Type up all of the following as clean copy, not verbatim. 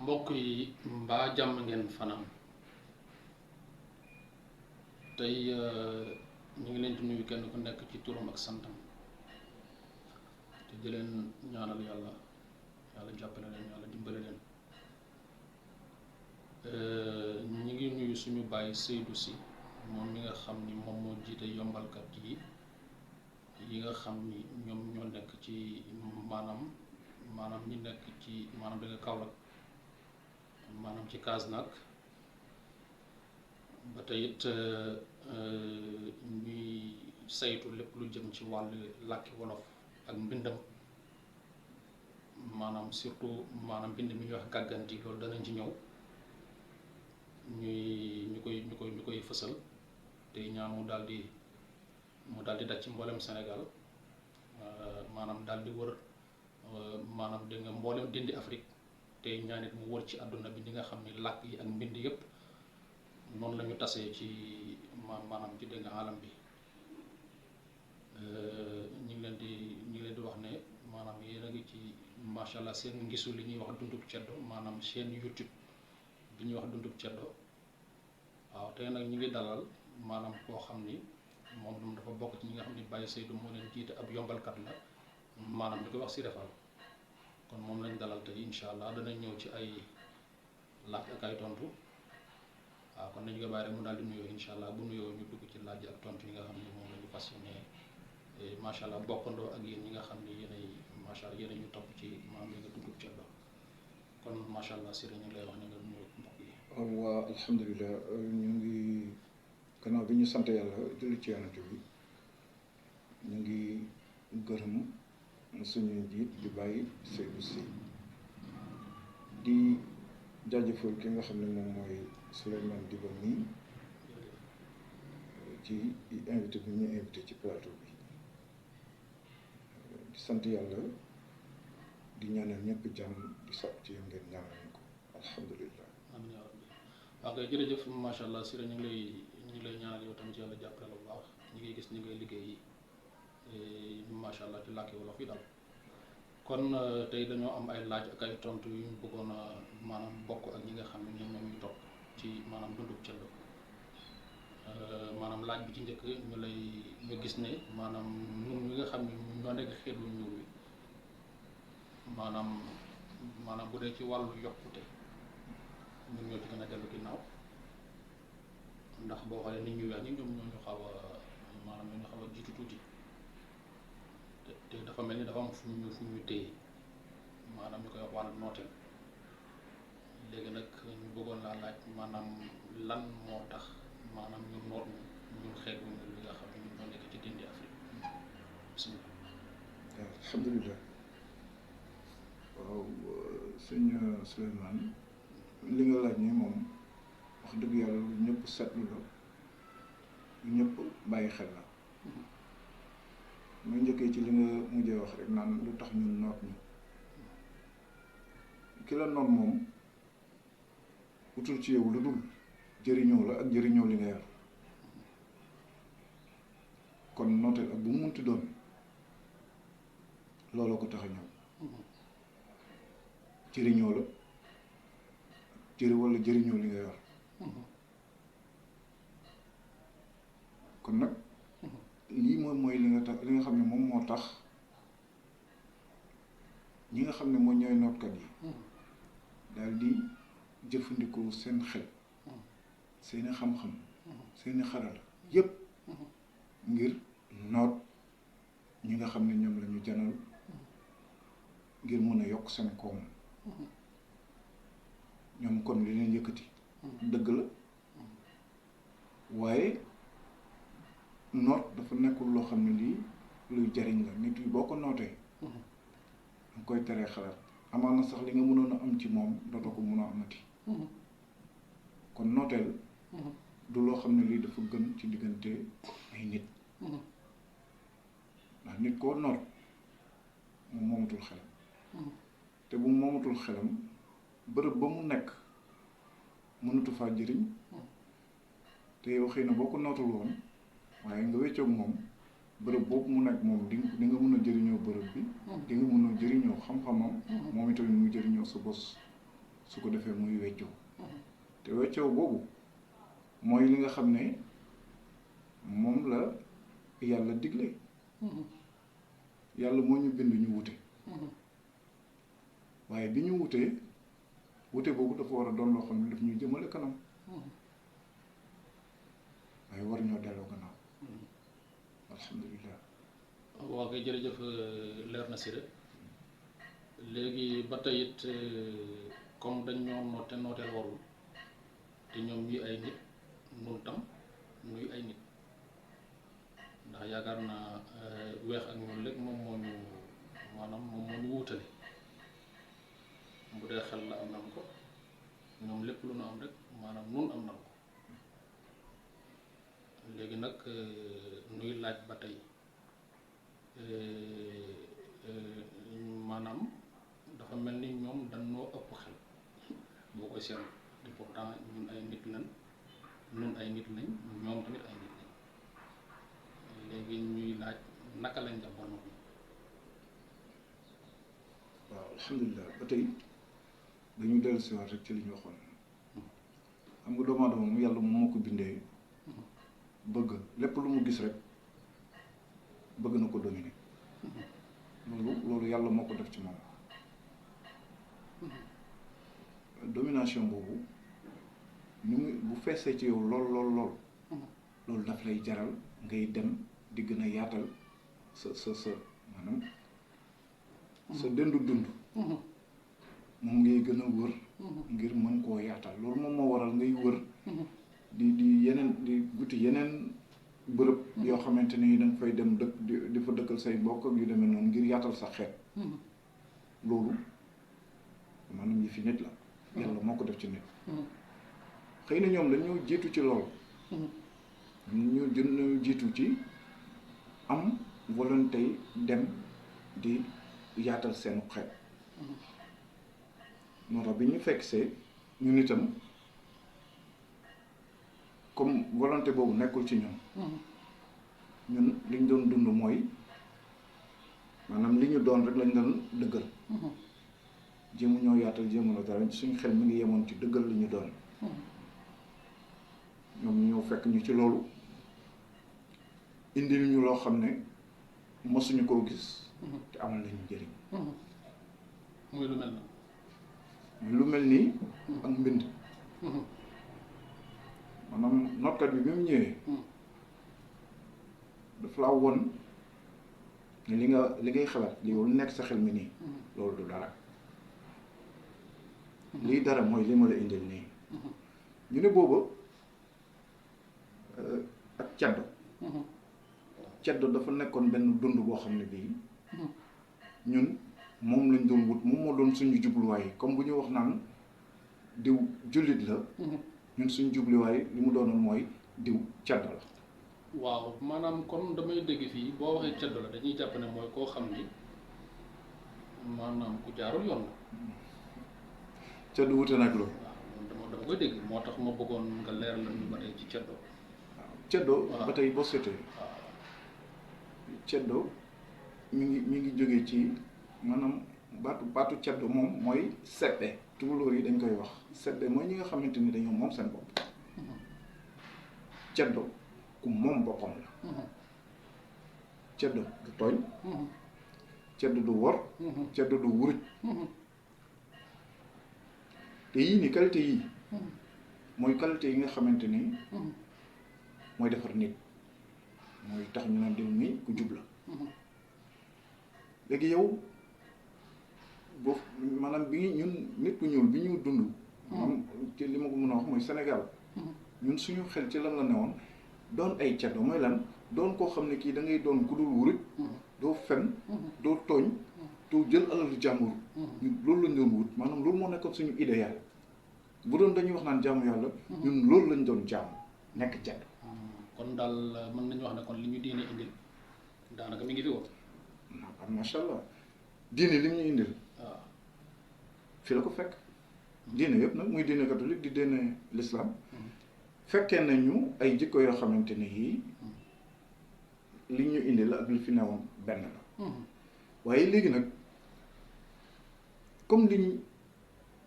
mbokk yi mbaa jàmm ngeen fanaan tey ñu ngi leen di nuyu kenn ku nekk ci turam ak santam te di leen ñaanal yàlla jàppale leen yàlla dimbale leen. ñu ngi nuyu suñu baay Seydou Sy moom mi nga xam ni moom moo jiite yombalkat yi nga xam ni ñoom ñoo nekk ci maanaam ñi nekk ci maanaam da nga Kaolack maanaam ci Kasnack ba tey it ñuy saytu lépp lu jëm ci wàllu làkki wolof ak mbindam maanaam surtout maanaam mbind mi ñuy wax gàgganti loolu danañ ci ñëw ñu koy fësal te ñaan mu daal di daj ci mboolem Sénégal maanaam daal di wër maanaam dégg nga mboolem dindi Afrique te ñaanit mu wër ci àdduna bi ñi nga xam ni làkk yi ak mbind yëpp noonu la ñu tasee ci maanaam ci dégg nga alam bi. ñu ngi leen di wax ne maanaam yéen a ngi ci macha allah seen ngisu li ñuy wax dundub ceddo maanaam chaîne YouTube bi ñuy wax dundub ceddo waaw tey nag ñu ngi dalal maanaam koo xam ni moom dafa bokk ci ñi nga xam ni Baye Seydou moo leen jiite ab yombalkat la maanaam di ko wax Siré Fall kon moom lañ dalal tey incha allah danañ ñëw ci ay laaj ak ay tontu waaw kon nañu ko bàyyi rek mu daal di nuyoo incha allah bu nuyoo ñu dugg ci laaj ak tontu yi nga xam ni moom la ñu fas yéene macha allah bokkandoo ak yéen ñi nga xam ni yéenay macha allah yéen ñu topp ci maam yi nga dundub ceddo kon macha allah Siré ñu ngi lay wax ne nga nuyoo mbokk yi. waaw alhamdulilah ñu ngi gannaaw bi ñu sant yàlla julli ci yonent bi ñu ngi gërëm suñu njiit di Baye Seydou Sy di jaajëfal ki nga xam ne moom mooy Souleymane Diba nii ci invité bi ñu invité ci plateau bi di sant yàlla di ñaanal ñëpp jàmm di sàpp ci yéen ngeen ñaanal ñu ko alhamdulilah. amiin yaa rabbi waaw kay jërëjëf macha allah Siré ñu ngi lay ñaanal yow tamit yàlla jàppale la bu baax ñu ngi gis ni ngay liggéey macha allah ci làkki wolof yi daal kon tey dañoo am ay laaj ak ay tontu yu ñu bëggoon a maanaam bokk ak ñi nga xam ne ñoom ñoo ñu topp ci maanaam dundub ceddo maanaam laaj bi ci njëkk ñu gis ne maanaam ñun ñi nga xam ne ñoo nekk xeet wu ñuul wi maanaam bu dee ci wàllu yokkute ñun ñoo ci gën a dellu ginnaaw ndax boo xoolee nit ñu weex ñi ñoom ñoo ñu xaw a maanaam ñoo ñu xaw a jiitu tuuti te dafa mel ni dafa am fu ñu téye maanaam ñu koy wax wàllu nooteel léegi nag ñu bëggoon laa laaj maanaam lan moo tax maanaam ñu noot ñun xeet wu ñu li nga xam ne ñun ñoo nekk ci dindi Afrique bismillah. waaw alhamdulilah waaw sëñ Souleymane li nga laaj ni moom wax dëgg yàlla lu ñëpp seetlu la lu ñëpp bàyyi xel la muy njëkkee ci li nga mujjee wax rek naan lu tax ñun noot ñu ki la noot moom utul ci yow lu dul jëriñoo la ak jëriñoo li nga yor kon nooteel ak bu mu munti doon looloo ko tax a ñëw jëriñoo la wala jëriñoo li nga yor kon nag lii mooy li nga xam ne moom moo tax ñi nga xam ne mooy ñooy nootkat yi daal di jëfandikoo seen xel seeni xam-xam seeni xaral yépp ngir noot ñi nga xam ne ñoom la ñu janal ngir mën a yokk seen koom ñoom kon li leen yëkkati dëgg la waaye noot dafa nekkul loo xam ne lii luy jariñ la nit yi boo ko nootee danga koy teree xalaat amaana sax li nga mënoon a am ci moom dootoo ko mën a amati kon nooteel du loo xam ne lii dafa gën ci diggante ay nit ndax nit koo noot moom moomatul xelam te bu moomatul xelam bërëb ba mu nekk mënatu faa jëriñ te yow xëy na boo ko nootul woon waaye nga weccoog moom bërëb boobu mu nekk moom di nga mën a jëriñoo bërëb bi di nga mën a jëriñoo xam-xamam moom itamit muy jëriñoo sa bos su ko defee muy weccoo te weccoo boobu mooy li nga xam ne moom la yàlla digle yàlla moo ñu bind ñu wute waaye bi ñu wutee wute boobu dafa war a doon loo xam ne daf ñuy jëmale kanam waaye war ñoo delloo gannaaw alhamdulilah. waaw kay jërëjëf leer na si rek léegi ba tey it comme dañ ñoo noote nooteel warul te ñoom ñuy ay nit nun tam nuy ay nit ndax yaakaar naa weex ak ñun lépp moom moo ñu maanaam moom moo ñu wuutale bu dee xel la am nañ ko ñoom lépp lu nu am rek maanaam nun am nañ ko léegi nag nuy laaj ba tey maanaam dafa mel ni ñoom dañoo ëpp xel boo koy seetlu te pourtant ñun ay nit lañ nun ay nit lañ ñoom tamit ay nit lañ léegi ñuy laaj naka lañ def ba noppi. waaw alhamdulilah ba tey dañu dellu si waat rek ci li ñu waxoon xam nga doomu aadama moom yàlla moom moo ko bindee bëgg lépp lu mu gis rek bëgg na ko dominer loolu yàlla moo ko def ci moom domination boobu ñu ngi bu feesee ci yow lool loolu daf lay jaral ngay dem di gën a yaatal sa maanaam sa dëndu dund moom ngay gën a wër ngir mën koo yaatal loolu moom moo waral ngay wër di wuti yeneen bërëb yoo xamante ni da nga fay dem dëkk di fa dëkkal say mbokk ak yu demee noonu ngir yaatal sa xeet loolu maanaam yi fi nit la yàlla moo ko def ci nit xëy na ñoom dañoo jiitu ci loolu ñu jiitu ci am volonté dem di yaatal seen xeet moo tax bi ñu fekk see ñun itam comme volonté boobu nekkul ci ñun liñ doon dund mooy maanaam li ñu doon rek lañ doon dëggal jéemu ñoo yaatal jéemu la dara suñu xel mi ngi yemoon ci dëggal li ñu doon ñoom ñoo fekk ñu ci loolu indil ñu loo xam ne mosuñu koo gis te amal nañu njëriñ muy lu mel na lu mel nii ak mbind maanaam nootkat bi mu ñëwee daf laa won ne li ngay xalaat li lu nekk sa xel mi nii loolu du dara lii dara mooy li ma la indil nii ñu ne booba ak caddo dafa nekkoon benn dund boo xam ne bii ñun moom lañ doon wut moom moo doon suñu jubluwaay comme bu ñu wax naan diw jullit la ñun suñu jubluwaay li mu doonoon mooy diw caddo la waaw maanaam kon damay dégg fii boo waxee caddo la dañuy jàpp ne mooy koo xam ni maanaam ku jaarul yoon la caddo wute nag loolu waaw dama koy dégg moo tax ma bëggoon nga leer la ñu ba tey ci caddo waaw caddo ba tey boo seetee caddo mi ngi jógee ci maanaam baatu caddo moom mooy seppe tukulóor yi dañ koy wax seppe mooy ñi nga xamante ni dañoo moom seen bopp caddo ku moom boppam la caddo du tooñ caddo du wor caddo du wuruj te yii ni qualité yii mooy qualité yi nga xamante ni mooy defar nit mooy tax ñu naan diw mi ku jub la léegi yow boo maanaam bi ñun nit ku ñuul bi ñu dund maanaam ci li ma ko mën a wax mooy Sénégal ñun suñu xel ci lan la newoon doon ay ceddo mooy lan doon koo xam ne kii da ngay doon ku dul wuruj doo fen doo tooñ doo jël alalu jàmbur ñun loolu lañ doon wut maanaam loolu moo nekkoon suñu idéal bu doon dañuy wax naan jaamu yàlla ñun loolu lañ doon jaamu nekk ceddo kon daal mën nañu wax ne kon li ñu diine indil daanaka mi ngi fi woon macha allah diine li ñu indil waaw fi la ko fekk diine yëpp nag muy diine catholique di diine l'islam fekkee nañu ay jikko yoo xamante ni yii li ñu indil ak li fi newoon benn la waaye léegi nag comme li ñu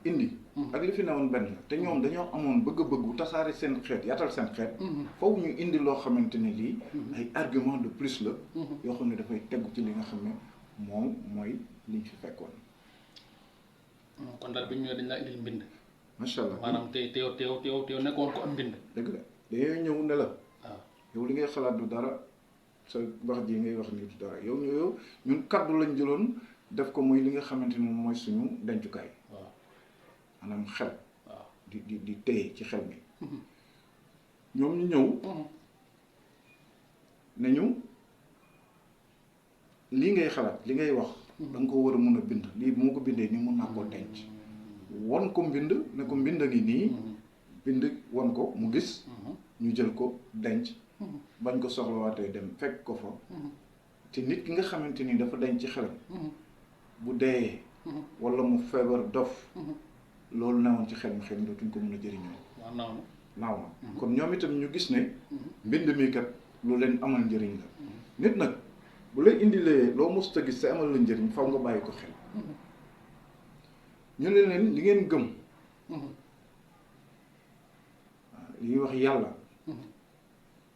indi ak li fi newoon benn la te ñoom dañoo amoon bëgg-bëggu tasaare seen xeet yaatal seen xeet foofu ñu indi loo xamante ne lii ay argument de plus la yoo xam ne dafay tegu ci li nga xam ne moom mooy liñ fi fekkoon kon daal bi ñu ñëwee dañ laa indil mbind macha allah maanaam teew nekkoon ko am mbind dëgg la dañuy ñëw ne la waaw yow li ngay xalaat du dara sa wax ji ngay wax nii du dara yow ñun kaddu lañ jëloon def ko muy li nga xamante ni moom mooy suñu dencukaay waaw maanaam xel waaw di téye ci xel mi ñoom ñu ñëw ne ñu lii ngay xalaat li ngay wax da nga ko war a mun a bind lii bu ma ko bindee nii mun naa koo denc won ko mbind ne ko mbind a ngi nii bind won ko mu gis ñu jël ko denc bañ ko soxlawaatee dem fekk ko fa te nit ki nga xamante ni dafa denc ci xelam bu dee wala mu feebar dof loolu newoon ci xel mi xel mi dootuñ ko mën a jëriñoo waaw naaw na kon ñoom itam ñu gis ne mbind mi kat lu leen amal njëriñ la nit nag bu lay indilee loo mosut a gis te amal la njëriñ faw nga bàyyi ko xel ñu ne leen li ngeen gëm li ñuy wax yàlla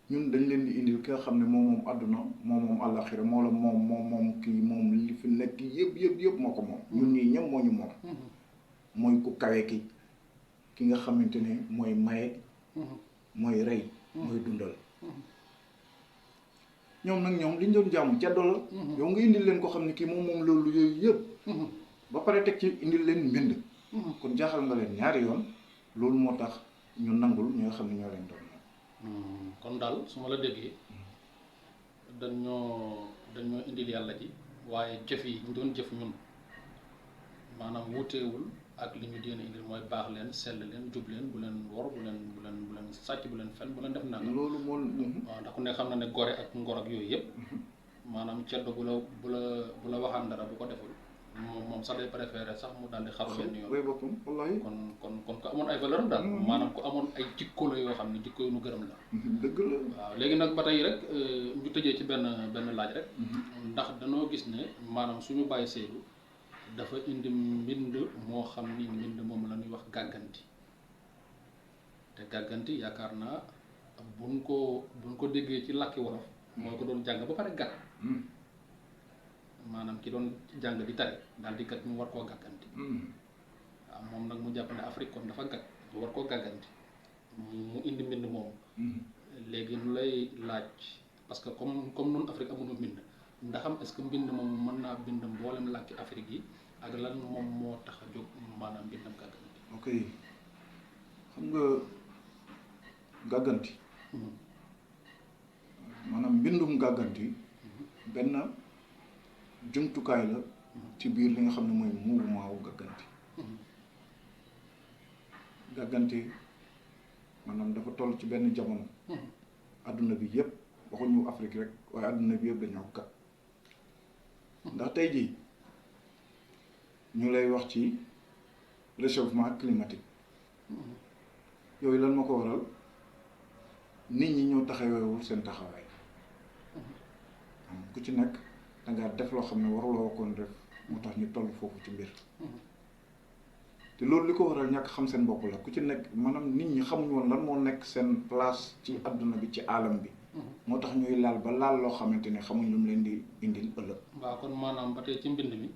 ñun dañ leen di indil ki nga xam ne moom àdduna moom àllaaxira moo la moom kii moom li fi nekk yëpp moo ko moom ñun ñii ñëpp moo ñu moom mooy ku kawe ki nga xamante ne mooy maye mooy rey mooy dundal ñoom nag ñoom li ñu doon jaamu ceddo la yow nga indil leen ko xam ne kii moom loolu yooyu yëpp ba pare teg ci indil leen mbind kon jaaxal nga leen ñaari yoon loolu moo tax ñu nangul ñi nga xam ne ñoo leen doon kon daal su ma la déggee dañoo indil yàlla ji waaye jëf yi ñu doon jëf ñun maanaam wuteewul ak li ñu diine indil mooy baax leen sell leen jub leen bu leen wor bu leen sàcc bu leen fen bu leen def nangam loolu moo waaw ndax ku ne xam na ne gore ak ngor ak yooyu yëpp maanaam ceddo bu la waxaan dara bu ko deful moom sax day préféré sax mu daal di xaru benn yoon way boppam wallahi kon ko amoon ay valeur daal maanaam ku amoon ay jikko la yoo xam ne jikko yu nu gërëm la dëgg la waaw léegi nag ba tey rek ñu tëjee ci benn laaj rek ndax danoo gis ne maanaam suñu bàyyi Seydou dafa indi mbind moo xam ni mbind moom la ñuy wax gàgganti te gàgganti yaakaar naa buñ ko déggee ci làkki wolof mooy ko doon jàng ba pare gàtt maanaam ki doon jàng di tari daal di gat ñu war koo gàgganti waaw moom nag mu jàpp ne Afrique kon dafa gàtt ñu war koo gàgganti mu indi mbind moomu léegi nu lay laaj parce que comme noonu Afrique amuñu mbind ndaxam est-ce que mbind moom mën naa bind mboolem làkki Afrique yi ak lan moom moo tax a jóg maanaam mbindam gàgganti ok xam nga gàgganti maanaam mbindum gàgganti benn jumtukaay la ci biir li nga xam ne mooy mouvement wu gàgganti maanaam dafa toll ci benn jamono adduna bi yëpp waxuñu Afrique rek waaye adduna bi yëpp dañoo gàtt ndax tey jii ñu lay wax ci réchauffement climatique yooyu lan ma ko waral nit ñi ñoo taxawewul seen taxawaay ku ci nekk dangaa def loo xam ne waruloo koon def moo tax ñu toll foofu ci mbir te loolu li ko waral ñàkk xam seen bopp la ku ci nekk maanaam nit ñi xamuñu woon lan moo nekk seen place ci adduna bi ci alam bi moo tax ñuy laal ba laal loo xamante ne xamuñ lu mu leen di indil ëllëg waaw kon maanaam ba tey ci mbind mi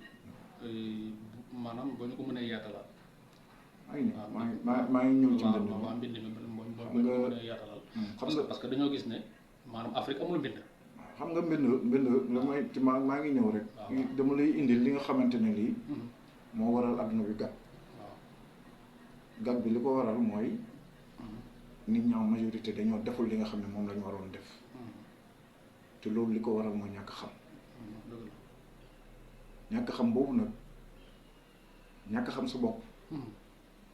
maanaam boo ñu ko mënee yaatalal maa ngi ñëw ci waaw mbind mi boo ñu ko mënee yaatalal xam nga parce que dañoo gis ne maanaam Afrique amul mbind xam nga mbind damay maa ngi ñëw rek. waaw dama lay indil li nga xamante ne lii. moo waral adduna bi gàtt. waaw gàtt bi li ko waral mooy. nit ñi en majorité dañoo deful li nga xam ne moom la ñu waroon def. te loolu li ko waral mooy ñàkk xam. ñàkk xam boobu nag ñàkk xam sa bopp.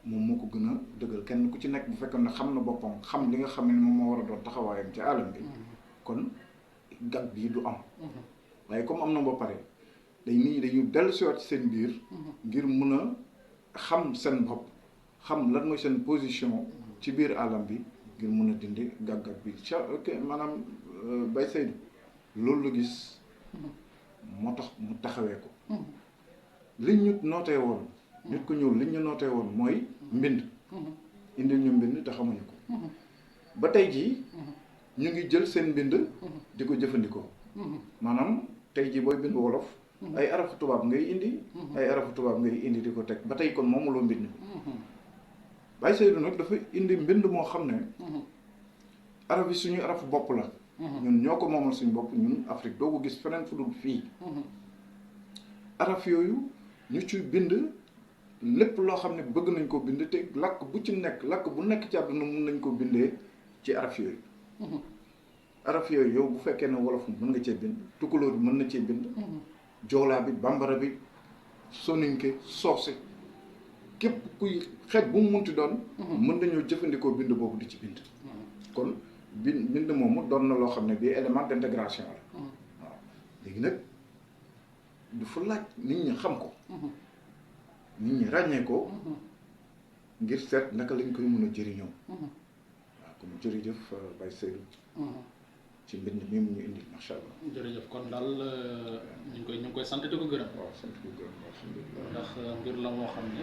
moom moo ko gën a dëggal kenn ku ci nekk bu fekkoon ne xam na boppam xam li nga xam ne moom moo war a doon taxawaayam ci alam bi. kon gàtt bii du am. waaye comme am na ba pare day nit ñi dañu dellu siwaat ci seen biir. ngir mun a xam seen bopp xam lan mooy seen position ci biir alam bi ngir mun a dindi gàgg-gàgg bi maanaam Baye Seydou loolu la gis moo tax mu taxawee ko liñ ñu nootee woon nit ku ñuul liñ ñu nootee woon mooy mbind indil ñu mbind te xamuñu ko ba tey jii ñu ngi jël seen mbind di ko jëfandikoo maanaam tey jii booy bind wolof ay arafu tubaab ngay indi di ko teg ba tey kon moomuloo mbind Baye Seydou nag dafa indi mbind moo xam ne araf yi suñu arafu bopp la ñun ñoo ko moomal suñu bopp ñun Afrique doo ko gis feneen fu dul fii araf yooyu ñu ci bind lépp loo xam ne bëgg nañ ko bind te làkk bu ci nekk làkk bu nekk ci àdduna mun nañ ko bindee ci araf yooyu araf yooyu yow bu fekkee ne wolof mën nga cee bind tukulóor bi mën na cee bind joolaa bi bambara bi soninke soose képp kuy xeet bu mu munti doon mën nañoo jëfandikoo bind boobu di ci bind kon bind moomu doon na loo xam ne bii élément d'intégration la waaw léegi nag dafa laaj nit ñi xam ko nit ñi ràññee ko ngir seet naka lañ koy mën a jëriñoo waaw comme jërëjëf Baye Seydou ci mbind mi mu ñu indi macha allah. jërëjëf kon daal ñu ngi koy sant di ko gërëm. waaw sant di ko gërëm alhamdulilah. ndax mbir la moo xam ne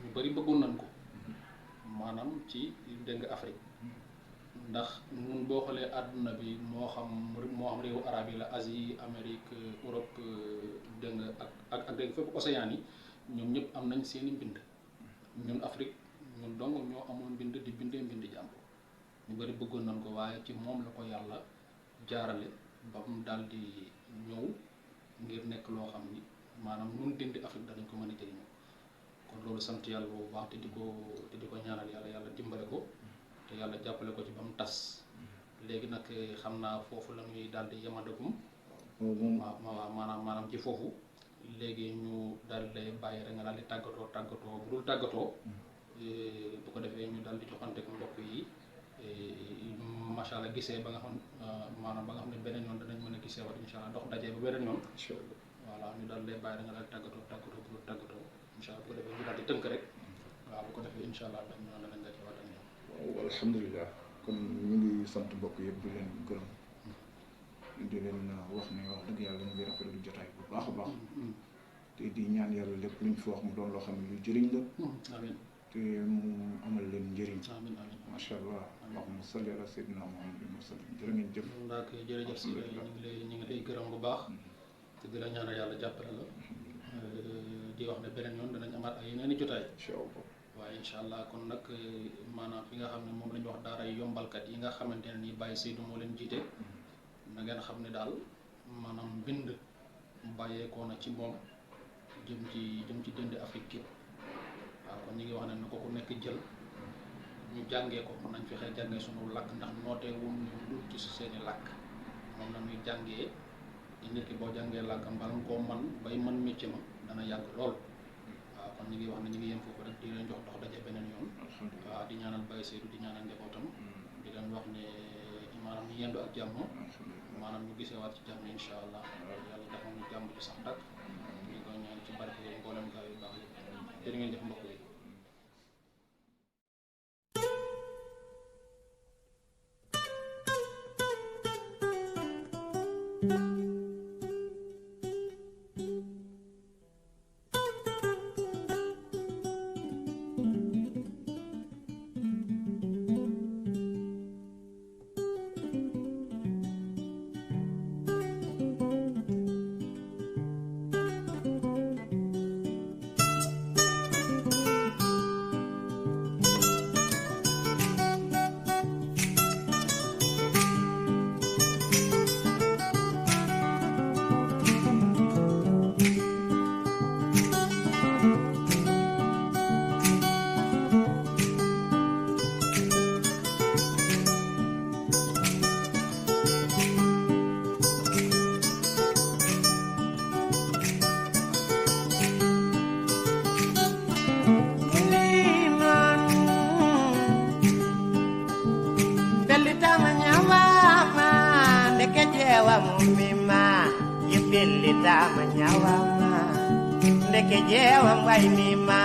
ñu bëri bëggoon nañ ko maanaam ci dégg nga Afrique ndax ñun boo xoolee àdduna bi moo xam réewu arab yi la Asie Amérique Europe dégg nga ak dégg fépp océan yi ñoom ñëpp am nañ seeni mbind ñun Afrique ñun dong ñoo amoon mbind di bindee mbind jàmbur ñu bëri bëggoon nañ ko waaye ci moom la ko yàlla jaarale ba mu daal di ñëw ngir nekk loo xam ni maanaam ñun dindi Afrique danañ ko mën a jëriñoo kon loolu sant yàlla bu baax te di ko ñaanal yàlla dimbale ko te yàlla jàppale ko ci ba mu tas léegi nag xam naa foofu la ñuy daal di yemadagum waaw maanaam ci foofu léegi ñu daal di lay bàyyi rek nga daal di tàggatoo bu dul tàggatoo bu ko defee ñu daal di joxante ko mbokk yi macha allah gisee ba nga xam maanaam ba nga xam ne beneen yoon danañ mën a gisee wat incha allah dox dajee ba beneen yoon voilà ñu daal lay bàyyi rek nga daal di tàggatoo bu dul tàggatoo incha allah bu ko defee ñu daal di tënk rek waaw bu ko defee incha allah dañ ñu danañ dajee wat ak ñoom. waaw alhamdulilah kon ñu ngi sant mbokk yëpp di leen gërëm di leen wax ne wax dëgg yàlla ñu ngi rafetlu jotaay bu baax a baax te di ñaan yàlla lépp luñ fi wax mu doon loo xam ne lu jëriñ la amiin te mu amal leen njëriñ amiin amiin macha allah allahumma salli ala sayyidina muhammadin wa sallam jërë ngeen jëf ndax jërëjëf si ñu ngi lay gërëm bu baax te di la ñaanal yàlla jàppale la di wax ne beneen yoon danañ amaat ay yeneen i jotaay incha allah waaye incha allah kon nag maanaam fi nga xam ne moom la ñu wax daara yombalkat yi nga xamante ne nii Baye Seydou moo leen jiite na ngeen xam ne daal maanaam mbind bàyyeekoo na ci moom jëm ci dënd Afrique képp waaw kon ñu ngi wax ne na ko ku nekk jël ñu jàngee ko nañ fexe jàngee sunu làkk ndax nootee wuñ ñu dul ci seeni làkk moom la ñuy jàngee nit ki boo jàngee làkkam bala nga koo man bay mën métier ma dana yàgg lool waaw kon ñu ngi wax ne ñu ngi yem foofu rek di leen jox dox daje beneen yoon waaw di ñaanal Baye Seydou di ñaanal njabootam di leen wax ne maanaam ñu yendu ak jàmm maanaam ñu gisewaat ci jàmm incha allah yàlla dafa ñu jàmm ci sax dak ñu ko ñaan ci barke mboolem gaa yu baax yi jërë ngeen def mbokk yi jeewam mima yibillita ma ñawama ndeke jeewam way mima